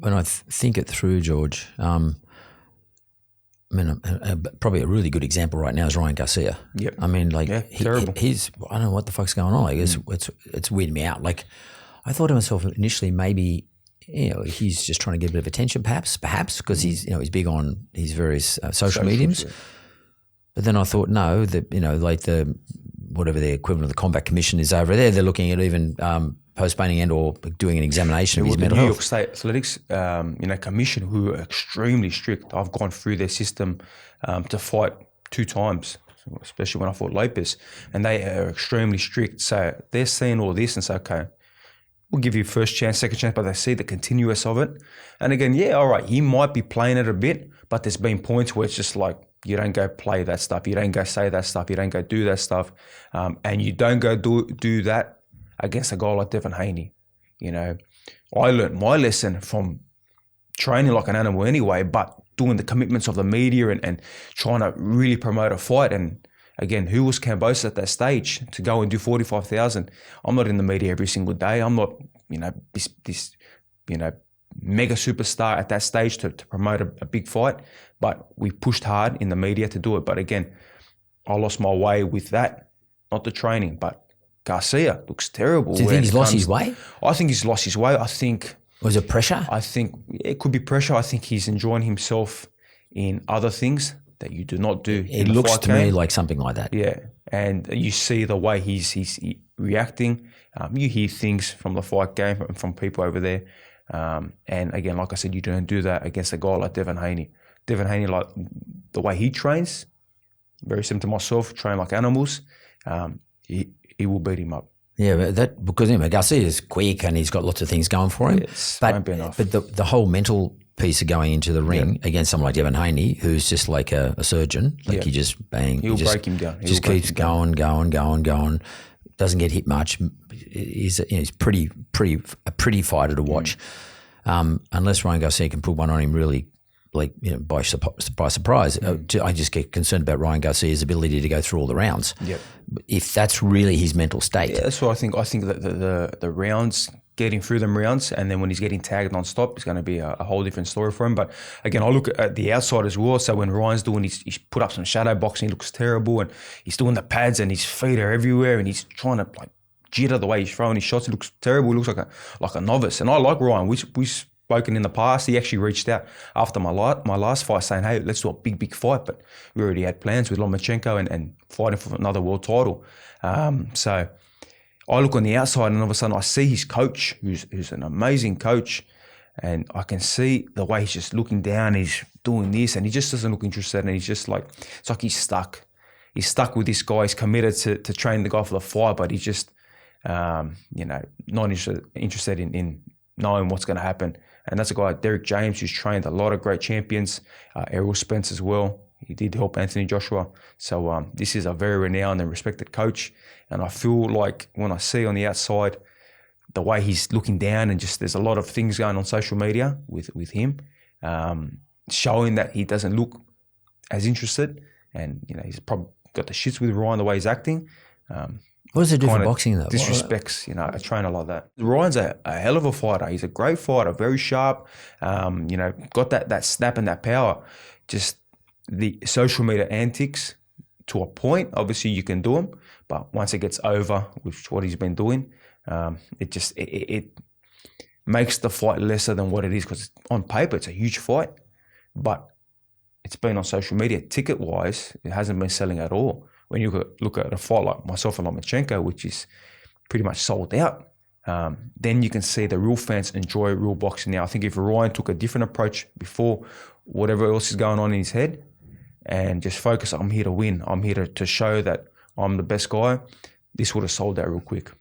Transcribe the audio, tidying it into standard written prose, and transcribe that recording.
when I think it through, George, probably a really good example right now is Ryan Garcia. Yep. I mean, like, terrible. He's I don't know what the fuck's going on. Like, it's weirding me out. Like, I thought to myself initially, maybe, he's just trying to get a bit of attention, perhaps because he's big on his various social mediums. Yeah. But then I thought, no, that like whatever the equivalent of the Combat Commission is over there, they're looking at even postponing and or doing an examination of his mental health. The New York State Athletics, Commission, who are extremely strict. I've gone through their system to fight 2 times, especially when I fought Lopez, and they are extremely strict. So they're seeing all this and say, okay, we'll give you first chance, second chance, but they see the continuous of it. And again, all right, he might be playing it a bit, but there's been points where it's just like, you don't go play that stuff, you don't go say that stuff, you don't go do that stuff, and you don't go do that against a guy like Devin Haney. I learned my lesson from training like an animal anyway, but doing the commitments of the media and trying to really promote a fight. And again, who was Kambosos at that stage to go and do 45,000? I'm not in the media every single day. I'm not, this mega superstar at that stage to promote a big fight. But we pushed hard in the media to do it. But again, I lost my way with that, not the training. But Garcia looks terrible. Do you think he's lost his way? I think he's lost his way. Was it pressure? I think it could be pressure. I think he's enjoying himself in other things that you do not do. It looks to me like something like that. Yeah, and you see the way he's reacting. You hear things from the fight game and from people over there. And again, like I said, you don't do that against a guy like Devin Haney. Devin Haney, like the way he trains, very similar to myself, train like animals. He will beat him up. Yeah, but because Garcia is quick and he's got lots of things going for him. Won't be enough. But the whole mental piece of going into the ring against someone like Devin Haney, who's just like a surgeon, like he just bang. He'll break him down. Just keeps going, doesn't get hit much. He's a pretty fighter to watch. Unless Ryan Garcia can put one on him really, by surprise. I just get concerned about Ryan Garcia's ability to go through all the rounds. Yep. If that's really his mental state. Yeah, that's what I think. I think that the rounds, getting through them rounds, and then when he's getting tagged non-stop, it's going to be a whole different story for him. But again, I look at the outside as well. So when Ryan's doing, he's put up some shadow boxing, he looks terrible, and he's doing the pads and his feet are everywhere, and he's trying to jitter the way he's throwing his shots. It looks terrible. He looks like a novice. And I like Ryan. We've spoken in the past. He actually reached out after my last fight saying, hey, let's do a big fight. But we already had plans with Lomachenko and fighting for another world title. So I look on the outside and all of a sudden I see his coach, who's an amazing coach, and I can see the way he's just looking down, he's doing this, and he just doesn't look interested, and he's just like, it's like he's stuck. He's stuck with this guy. He's committed to train the guy for the fight, but he's just, not interested in knowing what's going to happen. And that's a guy like Derek James, who's trained a lot of great champions, Errol Spence as well. He did help Anthony Joshua. So this is a very renowned and respected coach. And I feel like when I see on the outside the way he's looking down, and just there's a lot of things going on social media with him, showing that he doesn't look as interested. And, he's probably got the shits with Ryan, the way he's acting. What does it do for boxing, though? Disrespects, a trainer like that. Ryan's a hell of a fighter. He's a great fighter, very sharp, got that snap and that power. Just the social media antics to a point, obviously you can do them, but once it gets over with what he's been doing, it makes the fight lesser than what it is, because on paper it's a huge fight, but it's been on social media. Ticket-wise, it hasn't been selling at all. When you look at a fight like myself and Lomachenko, which is pretty much sold out, then you can see the real fans enjoy real boxing now. I think if Ryan took a different approach before whatever else is going on in his head and just focus, I'm here to win, I'm here to show that I'm the best guy, this would have sold out real quick.